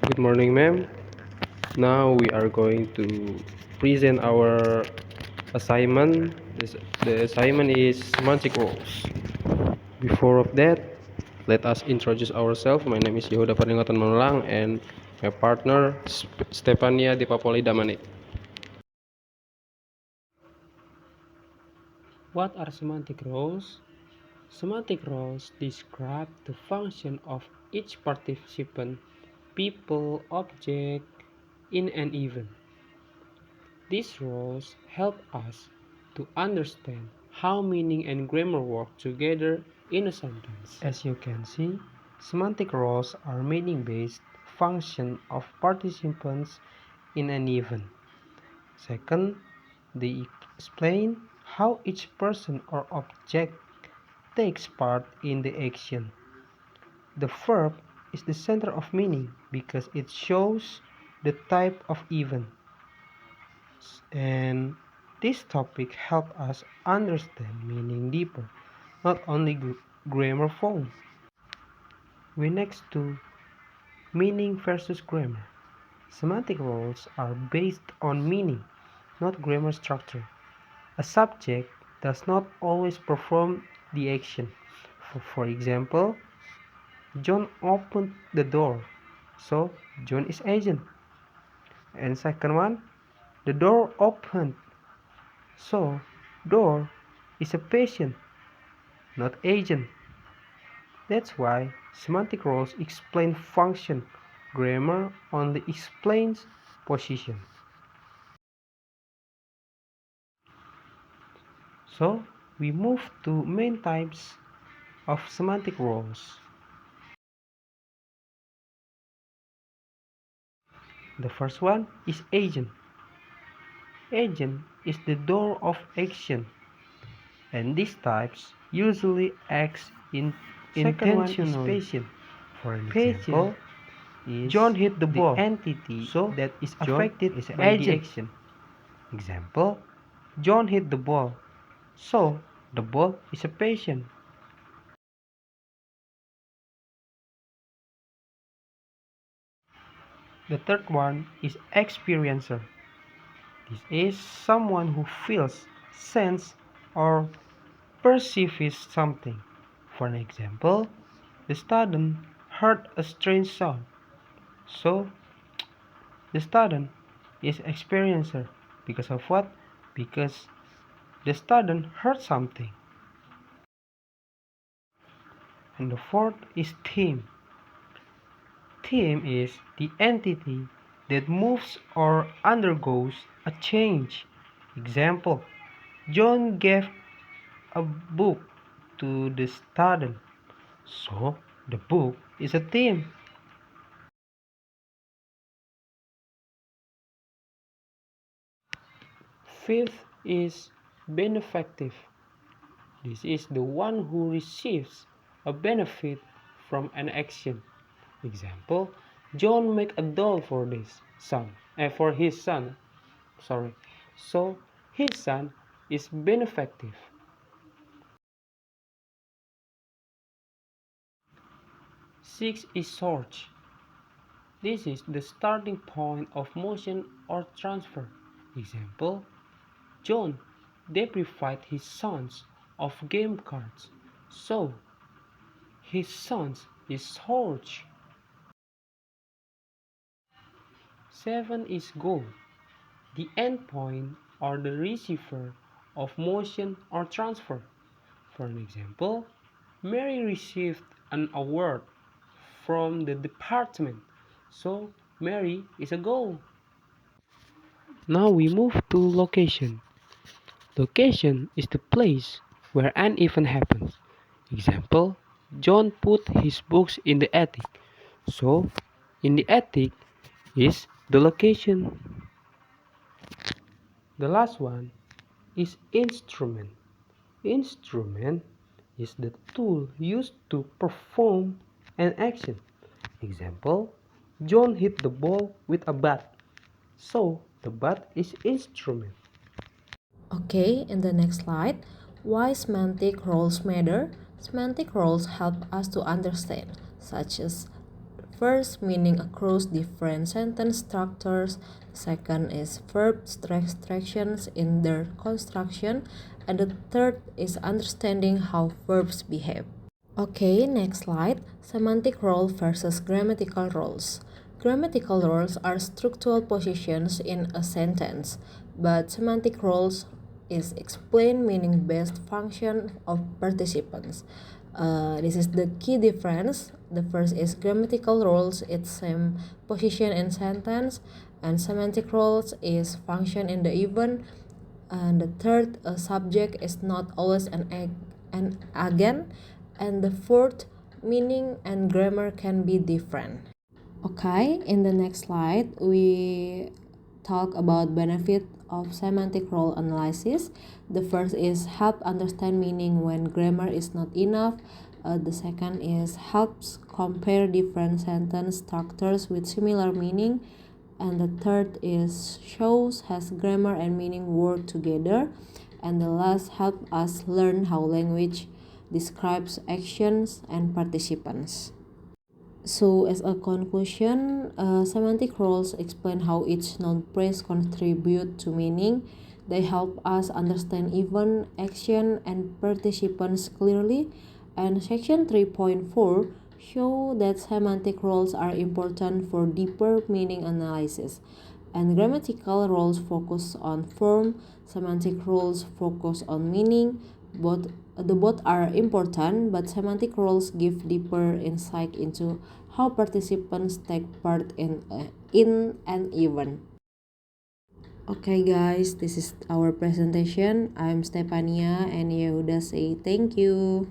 Good morning, ma'am. Now we are going to present our assignment. The assignment is semantic roles. Before of that, let us introduce ourselves. My name is Yehuda Fardingatan Manulang and my partner Stefania Dipapoli Damanik. What are semantic roles? Semantic roles describe the function of each participant, people, object in an event. These roles help us to understand how meaning and grammar work together in a sentence. As you can see, semantic roles are meaning-based function of participants in an event. Second, they explain how each person or object takes part in the action. The verb is the center of meaning because it shows the type of event. And this topic helps us understand meaning deeper, not only grammar form. We next to meaning versus grammar. Semantic roles are based on meaning, not grammar structure. A subject does not always perform the action. For example, John opened the door, so John is agent. And second one, the door opened, so door is a patient, not agent. That's why semantic roles explain function, grammar only explains position. So we move to main types of semantic roles. The first one is agent. Agent is the door of action, and these types usually acts in intentionally. Patient. For an example, John hit the ball, entity so that is affected is by the action. Example, John hit the ball, so the ball is a patient. The third one is experiencer. This is someone who feels, senses, or perceives something. For an example, the student heard a strange sound. So, the student is experiencer. Because of what? Because the student heard something. And the fourth is theme. Theme is the entity that moves or undergoes a change. Example, John gave a book to the student. So, the book is a theme. Fifth is benefactive. This is the one who receives a benefit from an action. Example, John make a doll for for his son. So his son is benefactive. Six is source. This is the starting point of motion or transfer. Example, John deprived his sons of game cards, so his sons is source. 7 is goal, the endpoint or the receiver of motion or transfer. For an example, Mary received an award from the department, so Mary is a goal. Now we move to location. Location is the place where an event happens. Example, John put his books in the attic, so in the attic is the location. The last one is instrument. Instrument is the tool used to perform an action. Example, John hit the ball with a bat. So, the bat is instrument. Okay, in the next slide, why semantic roles matter? Semantic roles help us to understand, such as first, meaning across different sentence structures. The second is verb restrictions in their construction. And the third is understanding how verbs behave. Okay, next slide. Semantic role versus grammatical roles. Grammatical roles are structural positions in a sentence, but semantic roles is explain meaning-based function of participants. This is the key difference. The first is grammatical roles, it's same position in sentence, and semantic roles is function in the event. And the third, a subject is not always an agent. And the fourth, meaning and grammar can be different. Okay, in the next slide, we talk about benefit of semantic role analysis. The first is help understand meaning when grammar is not enough. The second is helps compare different sentence structures with similar meaning. And the third is shows has grammar and meaning work together. And the last help us learn how language describes actions and participants. So, as a conclusion, semantic roles explain how each noun phrase contribute to meaning. They help us understand event, action, and participants clearly. And section 3.4 show that semantic roles are important for deeper meaning analysis. And grammatical roles focus on form, semantic roles focus on meaning. Both are important, but semantic roles give deeper insight into how participants take part in an event. Okay guys, this is our presentation. I'm Stefania and Yehuda say thank you.